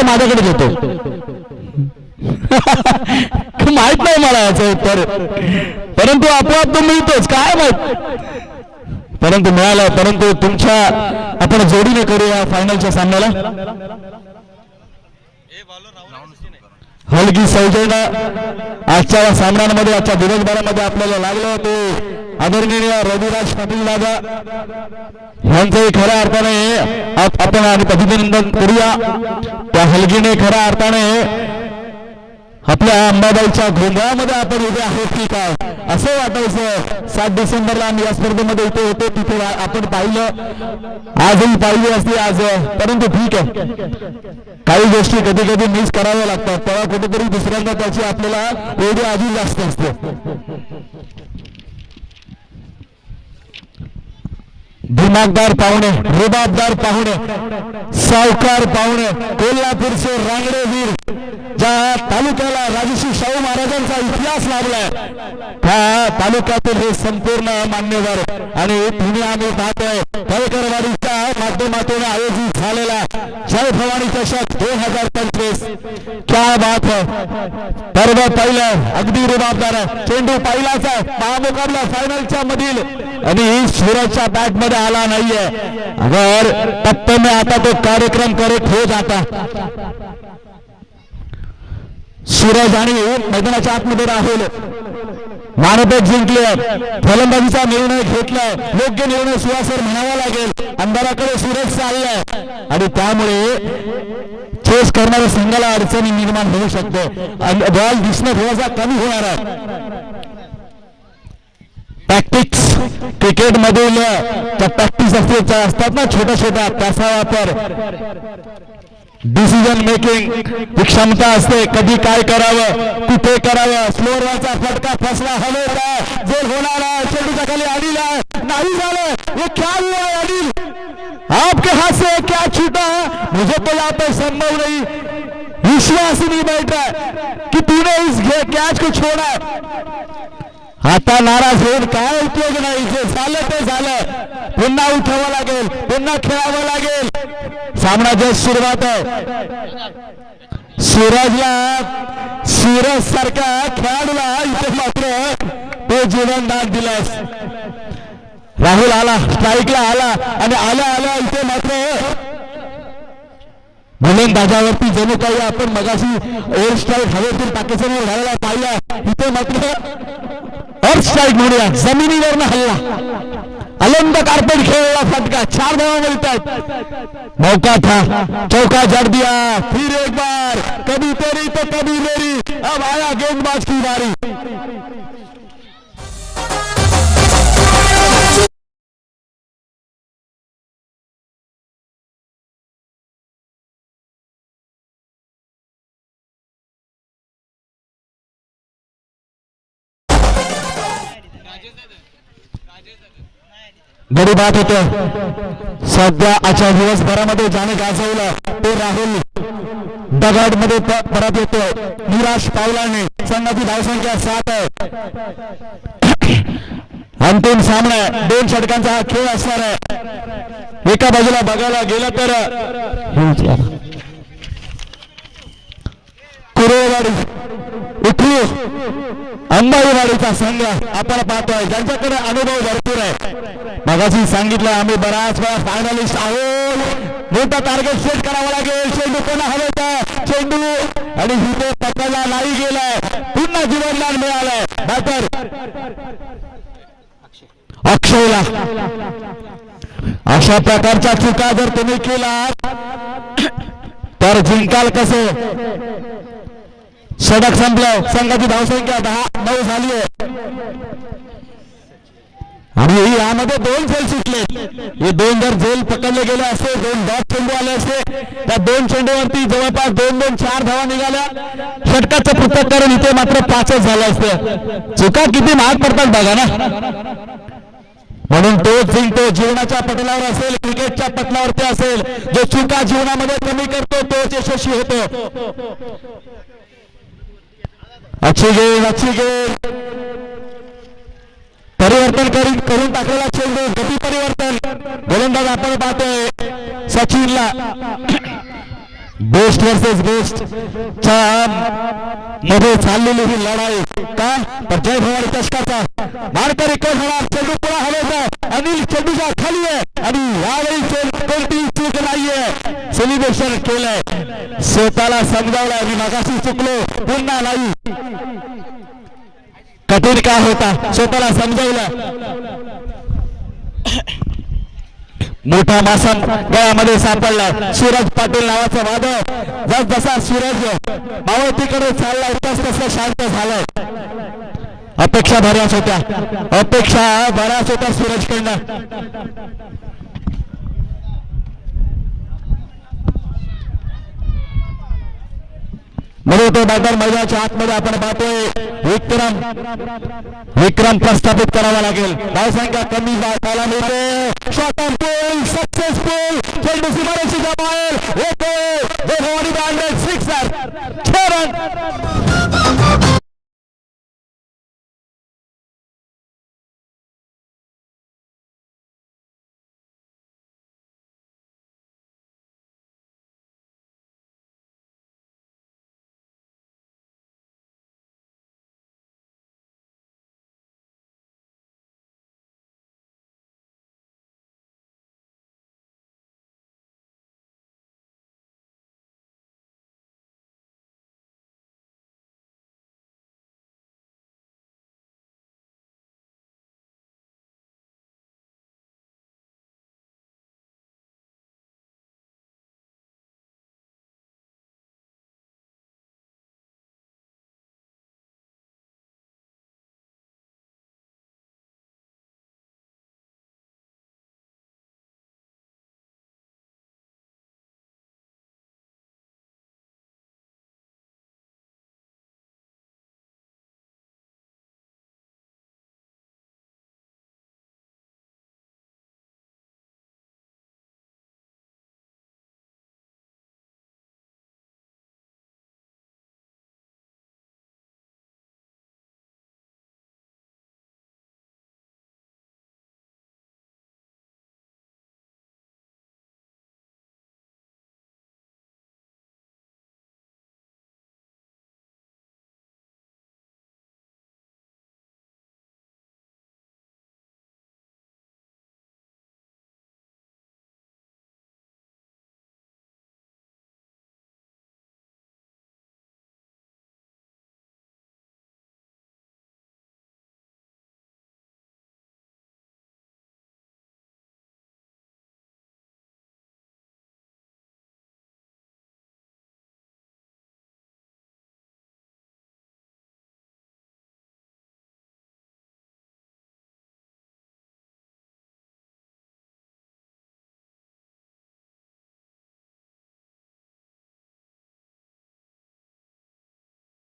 उत्तर माझ्याकडे देतो. माहित नाही मला याचं उत्तर, परंतु आपोआप तो मिळतोच काय माहित, परंतु मिळालं. परंतु तुमच्या आपण जोडीने करूया फायनलच्या सामन्याला. हलगी सौजन्य आजच्या सामन्यांमध्ये आजच्या दिवसभरामध्ये आपल्याला लागलं ते आदरणीय रविराज पाटील दादा यांचंही खऱ्या अर्थाने आपण अभिनंदन करूया. त्या हलगीने खऱ्या अर्थाने आपल्या अंबाबाईच्या गोंधळामध्ये आपण उभे आहोत की काय असं वाटायचं. 7 डिसेंबरला आम्ही या स्पर्धेमध्ये इथे होतो, तिथे आपण पाहिलं, आजही पाहिली असते आज, परंतु ठीक आहे, काही गोष्टी कधी कधी मिस कराव्या लागतात, तेव्हा कुठेतरी दुसऱ्यांदा त्याची आपल्याला एवढी आधी जास्त असते. दिमागदार पाहुणे, रुबाबदार पाहुणे, सावकार पाहुणे, कोल्हापूरचे रांगडे वीर, ज्या तालुक्याला राजश्री शाहू महाराजांचा इतिहास लाभलाय, त्या तालुक्यातील हे संपूर्ण मान्यवर आणि तुम्ही आम्ही पाहतोय तळकरवाडीच्या माध्यमातून आयोजित झालेला जय भवानी चषक 2025. क्या बात है. पर्व पहिलं अगदी रुबाबदार आहे. चेंडू पहिलाचा महामुकाबला फायनलच्या मधील आणि सूरजच्या बॅट मध्ये आला नाहीये. अगर टप्पे में आता तो कार्यक्रम करेक्ट हो जाता. सूरज आणि मैदानाच्या आतमध्ये राहुल नाणेफेक जिंकले, फलंदाजीचा निर्णय घेतलाय, योग्य निर्णय सुहासर म्हणावा लागेल. अंधाराकडे सूरज चाललाय आणि त्यामुळे चेस करणाऱ्या संघाला अडचणी निर्माण होऊ शकते. बॉल दिसणं थोडासा कमी होणार आहे. प्रॅक्टिस क्रिकेट मधील त्या प्रॅक्टिस असतात ना छोट्या छोट्या, त्याचा वापर डिसिजन मेकिंग ही क्षमता असते. कधी काय करावं, कुठे करावं. स्लोअरचा फटका फसला, हलवला, जोर होणार आहे, चेंडूच्या खाली अनिल आहे, नाही झालं. ये क्या हुआ अनिल, आपके हाथ से क्या छूटा, मुझे तो यहाँ पे संभव नहीं, विश्वास ही नहीं बैठ रहा कि तूने इस कैच को छोड़ा. आता नाराज होऊन काय उपयोग नाही, जे झालं ते झालं, पुन्हा उठावं लागेल, पुन्हा खेळावं लागेल. सामन्याची सुरुवात आहे. सूरज सारख्या खेळाडूला इथे मात्र तो जीवनदान दिलास. राहुल आला, स्ट्राईकला आला आणि आल्या इथे मात्र गोलंदाजावरती जणू काही आपण मगाशी ओव्हर स्ट्राईक हवेतून पाकिस्तानवर घालायला पाहिला, इथे मात्र अर्थ स्ट्राईक म्हणूया, जमिनीवरनं हल्ला, अलंद कार्पेट खेळला फटका, 4 धावा मिळतात. मौका था, चौका जड़ दिया, फिर एक बार, कभी तेरी तो कभी मेरी, अब आया गेंदबाज की बारी. बड़ी बात होते सध्या आजच्या दिवसभरामध्ये ज्याने गाजवलं ते राहुल दगड मध्ये परत येतो निराश पावलाने. संघाची धावसंख्या 7 आहे. अंतिम सामना 2 षटकांचा हा खेळ असणार आहे. एका बाजूला बघायला गेलं तर कुरेवाडी उठू अंबाईवाडीचा संघ आपण पाहतोय, ज्यांच्याकडे अनुभव भरपूर आहे. मगाशी सांगितलं आम्ही बराच वेळा फायनलिस्ट आहोत, मोठा टार्गेट सेट करावा लागेल. चेंडू कोणा हवेचा चेंडू आणि इथे पकडला नाही गेलाय, पुन्हा जीवनदान मिळालंय बॅटर अक्षयला. अशा प्रकारच्या चुका जर तुम्ही केला तर जिंकाल कसे. षटक संपलं, संघाची धावसंख्या 10-9 झाली आहे आणि यामध्ये 2 झेल सुटले. हे 2 जर झेल पकडले गेले असते, 2 डॉट चेंडू आले असते, त्या 2 चेंडूवरती जवळपास 2-4 धावा निघाल्या. षटकाचं पृथक्करण इथे मात्र 5च झालं असतं. चुका किती महाग पडतात बघा ना. म्हणून तो जिंकतो. जीवनाच्या पटलावर असेल, क्रिकेटच्या पटलावरती असेल, जो चुका जीवनामध्ये कमी करतो तोच यशस्वी होतो. अच्छी गेंद परिवर्तन करून टाकलेला चेंडू, गती परिवर्तन. गोलंदाज आपण पाहतोय सचिनला बेस्ट वर्सेस बेस्ट च्या मध्ये चाललेली ही लढाई का तर जय भवानी तस्करचा मारकरी कोण होणार चेंडू पुढे हवेचा अनिल चेंडूच्या खाली आहे आणि यावेळी कोणतीही चूक नाहीये सेलिब्रेशन केलंय स्वतःला समजावलंय मी मागाशी चुकलो पुन्हा नाही कठीण काय होता स्वतःला समजावलं मोठा मासा गळ्यामध्ये सापडला सूरज पाटील नावाचा वादळ जसा सूरज मावळतीकडे चाललाय तसं शांत झालंय अपेक्षा बऱ्याच होत्या सूरजकडनं म्हणून तो बॅटर मैदानाच्या आतमध्ये आपण पाहतोय विक्रम प्रस्थापित करावा लागेल धावसंख्या कमी झाला मिळते शॉट ऑन गोल सक्सेसफुल चेंडू सीमारेषेच्या बाहेर येतो सिक्सर 6 रन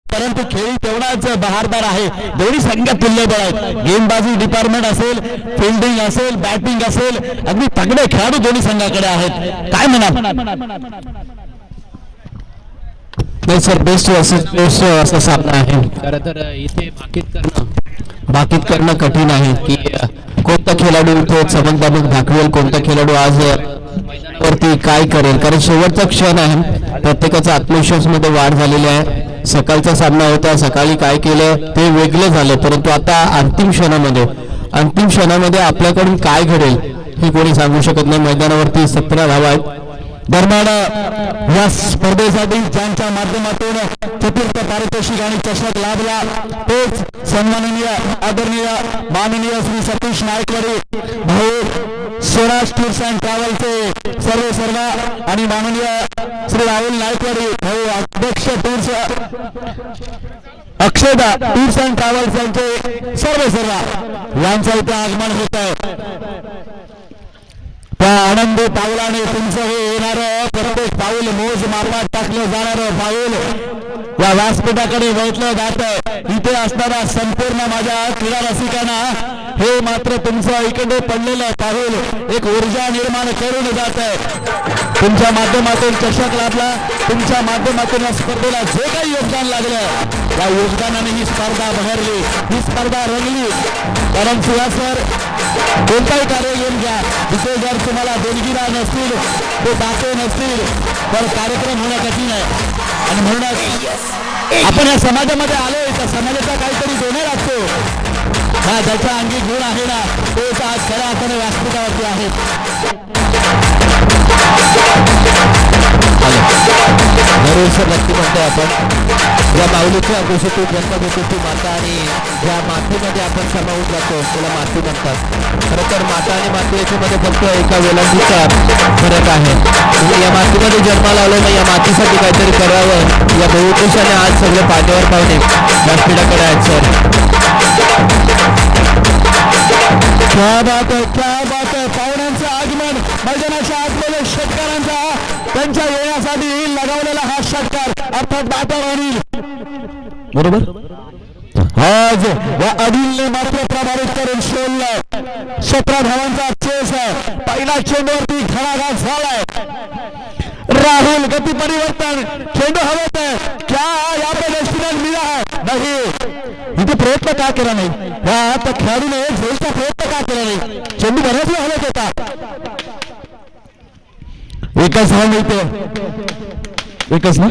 परंतु खेळी तेवढाच बहारदार आहे दोन्ही संघ तुल्यबळ आहेत गेमबाजी डिपार्टमेंट असेल फिल्डिंग असेल बॅटिंग असेल अगदी तगडे खेळाडू दोन्ही संघाकडे आहेत काय म्हणा नाही सर बेस्ट असा सामना आहे खरं तर इथे बाकीत करणं कठीण आहे की कोणता खेळाडू इथे चमकदमक दाखवेल कोणता खेळाडू आज मैदानावरती काय करेल कारण शेवटचा क्षण आहे प्रत्येकाचा आत्मविश्वास मध्ये वाढ झालेली आहे सकाळचा सामना होता सकाळी काय केलं ते वेगळं झालं परंतु आता अंतिम क्षणामध्ये आपल्याकडून काय घडेल हे कोणी सांगू शकत नाही मैदानावरती 17 धावा आहेत दरम्यान या स्पर्धेसाठी ज्यांच्या माध्यमातून चतुर्थ पारितोषिक आणि चषक लाभला तेच सन्माननीय आदरणीय माननीय श्री सतीश नायकवाडी भाऊ स्वराज टूर्स अँड ट्रॅव्हलचे सर्व आणि माननीय श्री राहुल नायकवाडी भाऊ अध्यक्ष टूर्स अक्षदा टूर्स अँड ट्रॅव्हल्स यांचे सर्व यांचं इथे आगमन होत आहे त्या आनंदी पावलाने तुमचं हे येणारं प्रत्येक पाऊल मोज मापात टाकलं जाणारं पाऊल या व्यासपीठाकडे वळलं जात आहे इथे असणारा संपूर्ण माझ्या क्रीडा रसिकांना हे मात्र तुमचं इकडे पडलेलं पाऊल एक ऊर्जा निर्माण करून जात आहे तुमच्या माध्यमातून चषक लाभला तुमच्या माध्यमातून या स्पर्धेला जे काही योगदान लागलं त्या योगदानाने ही स्पर्धा बहरली ही स्पर्धा रंगली कारण सर कोणताही कार्य घेऊन घ्या तिथे जर तुम्हाला देणगीदार नसतील ते दाते नसतील तर कार्यक्रम होणं कठीण आहे आणि म्हणूनच आपण या समाजामध्ये आलोय तर समाजाचा काहीतरी देणार असतो हा ज्याच्या अंगी गुण आहे ना तोच आज खऱ्या अर्थाने व्यासपीठावरती आहे. भरोसा नक्की म्हणतोय आपण ज्या माऊलीच्या कुशीतून जन्म घेतो ती माता आणि ज्या मातीमध्ये आपण समावून जातो त्याला माती म्हणतात. खरं तर माता आणि माती याच्यामध्ये फक्त एका वेलांटीचा फरक आहे. तुम्ही या मातीमध्ये जन्माला आलो मग या मातीसाठी काहीतरी करावं या बहुउद्देशाने आज सगळे पाठीवर पाहुणे व्यासपीठाकडे आहेत सर. क्या बात आहे, क्या बात आहे. पाहुण्यांचं आगमन मैदानाच्या आतमध्ये षटकारांचा त्यांच्या येण्यासाठी लगावलेला हा षटकार अर्थात दातार अनिल बरोबर आज या अनिलने मात्र प्रभावित करून सोडलं. 17 धावांचा चेस आहे. पहिला चेंडूवरती घणाघात झालाय. राहुल गती परिवर्तन चेंडू हवेत आहे. क्या यहाँ पे एक्सीडेंट मिला है नहीं इथे प्रयत्न का केला नाही या त्या खेळाडूने झेलचा प्रयत्न का केला नाही. चेंडू बऱ्याच वेळ हवेत होता. एकच धाव मिळते एकच ना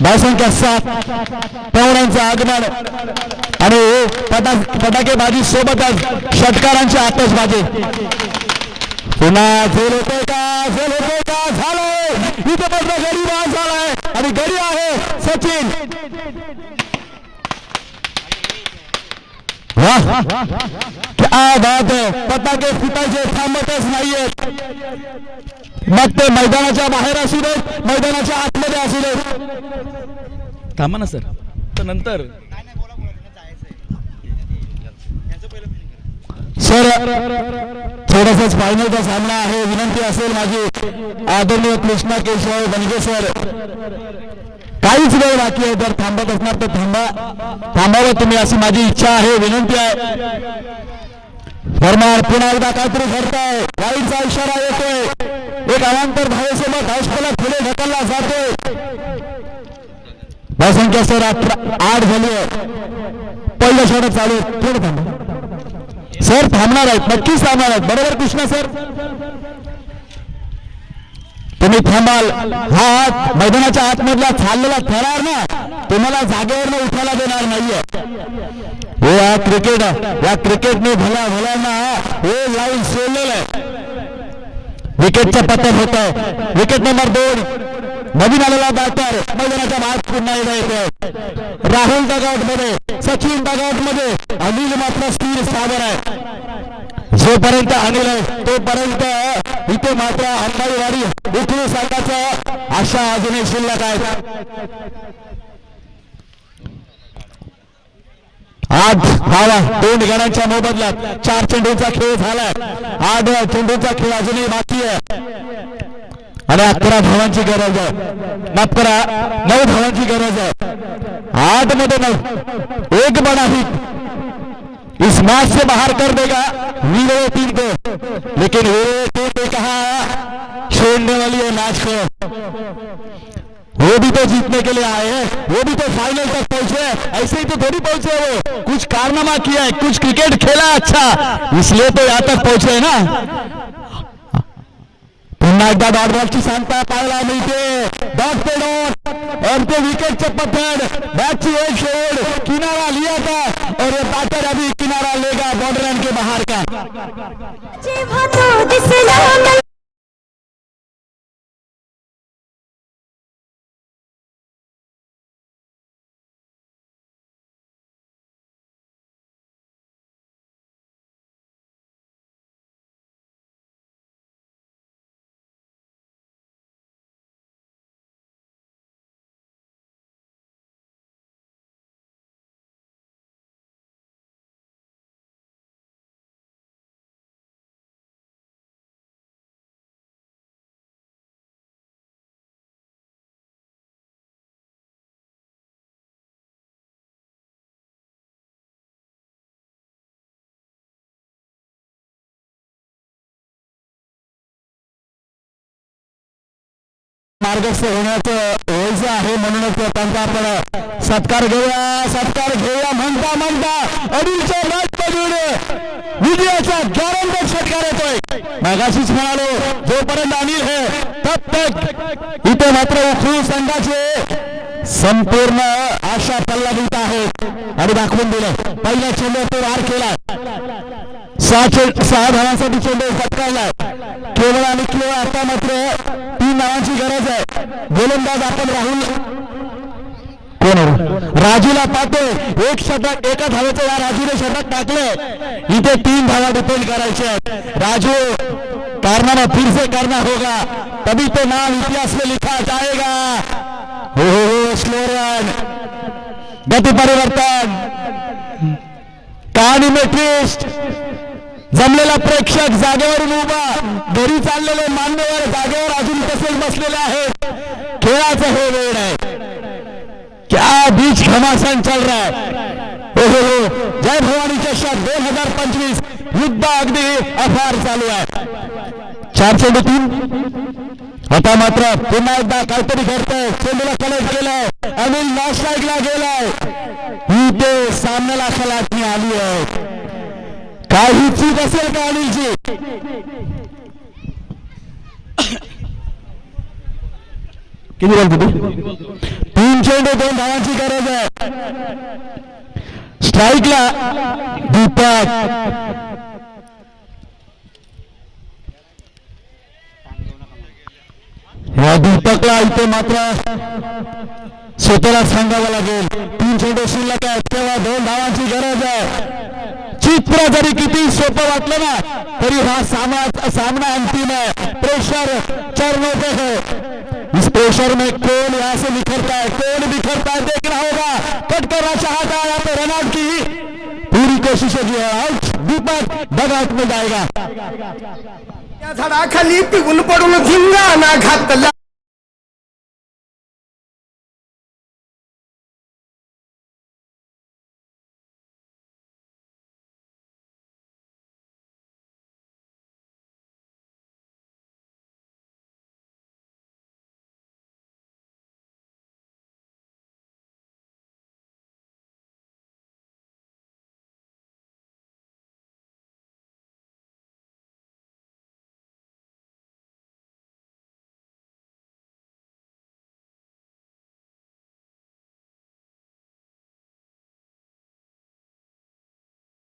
धावसंख्या 7. पाहुण्यांचं आगमन आणि फटाकेबाजी सोबतच षटकारांची आतषबाजी. पुन्हा झेल होते का झालंय इथे मात्र गडी बाद झालाय आणि गडी आहे सचिन. वाह क्या बात आहे. पटाके फुटायचे थांबतच नाहीयेत मग ते मैदानाच्या बाहेर असू देत मैदानाच्या आतमध्ये असू देत. थांबा ना सर तर नंतर सर थोडासाच फायनलचा सामना आहे. विनंती असेल माझी आदरणीय कृष्णा केशव बनगे सर काहीच वेळ बाकी आहे. जर थांबत असणार तर थांबावं तुम्ही अशी माझी इच्छा आहे विनंती आहे. फरमान पुन्हा एकदा काहीतरी घडतंय. वाईटचा इशारा येतोय. एक अवांतर धावेसोबत धावसफलक पुढे ढकलला जातोय. धावसंख्या सर 8 झाली आहे. पहिलं षटक चालू थोडं थांबा सर. थांबणार आहेत नक्कीच थांबणार आहेत बरोबर कृष्णा सर तुम्ही थांबाल. हा मैदानाच्या आतमधला चाललेला थरार ना तुम्हाला जागेवर उठायला देणार नाहीये. या क्रिकेटने भल्यांना हे लाईन सोडलेलं आहे. विकेटचं पतन होत आहे. विकेट नंबर 2 नवीन आलेला बॅटर मैदानाच्या बाहेर पुन्हा येतोय. राहुल डगआउट मध्ये सचिन डगआउट मध्ये अनिल मात्र स्थिर सावर आहे. जोपर्यंत अनिल आहे तोपर्यंत इथे मात्र अंबाईवाडी उठू संघाचं आशा अजूनही शिल्लक आहे. 8 धावा 2 गड्यांच्या मोबदल्यात 4 चेंडूचा खेळ झालाय. 8 चेंडूचा खेळ अजूनही बाकी आहे आणि 11 धावांची गरज आहे. माफ करा 9 धावांची गरज आहे. 8 मध्ये 9 एक बड़ा हिट इस मैच से बाहर कर देगा वीरो टीम को. लेकिन वीरो टीम ने कहा छोड़ने वाली है मैच को. वो भी तो जीतने के लिए आए हैं. वो भी तो फाइनल तक पहुंचे. ऐसे ही तो थोड़ी पहुंचे. वो कुछ कारनामा किया है कुछ क्रिकेट खेला अच्छा इसलिए तो यहाँ तक पहुंचे ना. पुन्हा एकदा डॉट बॉलची सांगता पाहायला मिळते. डॉट पे डॉट और ते विकेटचं पतन बॅटची एक शोध किनारा लिया था और ये बैटर अभी किनारा लेगा बॉर्डर लाइन के बाहर का. मार्गस्थ होण्याचं व्हायचं आहे म्हणूनच त्यांचा आपण सत्कार घेऊया म्हणता अनिलच्या मॅचमधून विजयाचा गॅरंटेड षटकार येतोय. मागाशीच म्हणालो जोपर्यंत अनिल है तब तब तक इथे मात्र उखळू संघाचे संपूर्ण आशा पल्लवित आहेत आणि दाखवून दिलं. पहिल्या चेंडूवर तो वार केला, 6 धावांसाठी चेंडू फटकारला. केवळ आणि केवळ आता मात्र 3 धावांची गरज आहे. गोलंदाज आपण राजूला पाहतोय. एक षटक, एका धावेचं या राजूने षटक टाकलं. इथे 3 धावा डिपेंड करायचे आहेत. राजू कारनामा फिर से करना होगा, तभी तो नाम इतिहास में लिखा जाएगा. हो स्लो रन, गती परिवर्तन, कहाणी में ट्विस्ट. जमलेला प्रेक्षक जागेवरून उभा, घरी चाललेले मान्यवर जागेवर अजून तसेच बसलेले आहेत. खेळाचं हे वेळ आहे. क्या बीच घमासान चल रहा है. हो जय भवानी चषक 2025 युद्ध अगदी अफार चालू आहे. 4 चेंडू 3. आता मात्र पुन्हा एकदा काहीतरी घडतंय. चेंडूला कलेक्ट केलाय, अनिल नॉस्ट्राईकला गेलाय. ही ते सामन्याला खलाटणी आली आहे. काही चूक असेल का अनिलची? किती बोलतो तू? 3 चेंडू 2 धावांची गरज आहे. स्ट्राईकला दीपक. या दीपकला इथे मात्र स्वतःला सांगावं लागेल. 3 चेंडू शिल्लक आहेत, तेव्हा 2 धावांची गरज आहे. चित्र जरी किती सोपं वाटलं ना, तरी हा सामना अंतिम है. प्रेशर चरणों पे है. इस प्रेशर में कौन यहाँ से निखरता है, कौन बिखरता है, देखना होगा. कट करना चाहता है यहाँ पे रनआउट की पूरी कोशिश होगी. आउट. दीपक डगआउट में जाएगा. झाडाखाली पिऊन पडून धिंगाणा घातला.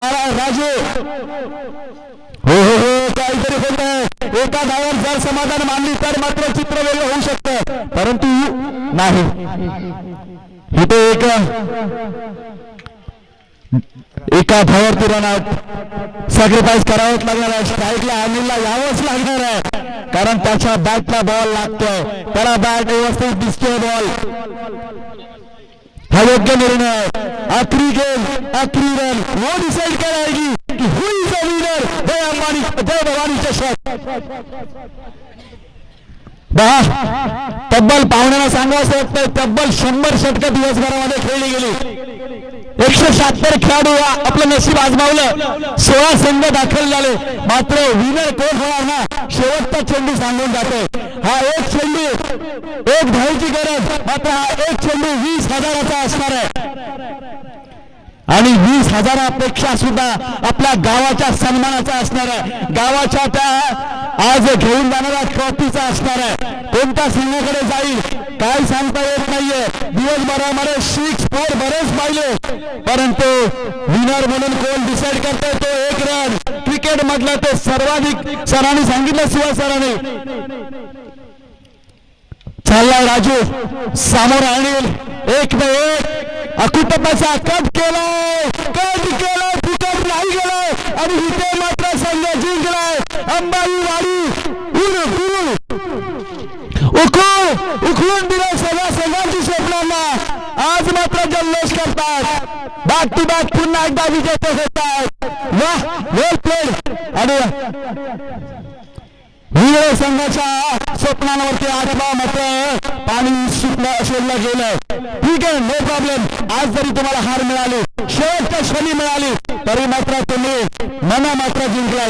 राजू हो काहीतरी होत आहे. एका धावावर जर समाधान मानली तर मात्र चित्र वेगळं होऊ शकतं, परंतु नाही. इथे एका धावावरती रनआउट सॅक्रिफाईस करावंच लागणार आहे. स्ट्राईकला अनिलला यावंच लागणार आहे, कारण त्याच्या बॅटला बॉल लागतोय. त्याला बॅट व्यवस्थित दिसतोय. बॉल हा योग्य निर्णय. आखरी गेम, आखरी रन वो डिसाइड कराएगी कि हु इज द विनर. जय भवानी चषक. तब्बल पाहुण्यांना सांगावं वाटतंय, तब्बल 100 षटकं दिवसभरामध्ये खेळली गेली. 176 खेळाडू आपलं नशीब आजमावलं. 16 संघ दाखल झाले. मात्र विनर कोण होणार ना, शेवटचा चेंडू सांगून जातो. हा एक चेंडू 1 धावेची गरज, मात्र हा एक चेंडू 20,000चा असणार आहे. आणि 20,000पेक्षा सुद्धा आपल्या गावाच्या सन्मानाचा असणार आहे. गावाच्या त्या आज घेऊन जाणाऱ्या ट्रॉफीचा असणार आहे. कोणत्या संघाकडे जाईल काय सांगता येत नाहीये. दिवसभरामध्ये 6-4 बरेच पाहिले, परंतु विनर म्हणून कोण डिसाइड करतोय तो 1 रन. क्रिकेट मधलं ते सर्वाधिक सरांनी सांगितलं, शिवा सरांनी. चाललाय राजू सामोर अनिल. 1-1 अकुटपाचा कट केलाय, फुकट नाही गेलाय आणि इथे मात्र संघ जिंकलाय. अंबाई वाडी उखळून दिलं सगळ्या संघाची स्वप्नांना. आज मात्र जल्लोष करतात. बॅक टू बॅक पुन्हा एकदा विजेते होतात. वाह, वेल प्लेड. आणि विजय संघाच्या स्वप्नांवरती आजबा मात्र पाणी सोडलं गेलं. ठीक आहे, नो प्रॉब्लेम. आज जरी तुम्हाला हार मिळाली, शेवटच्या क्षणी मिळाली, तरी मात्र तुम्ही मना मात्र जिंकलाय.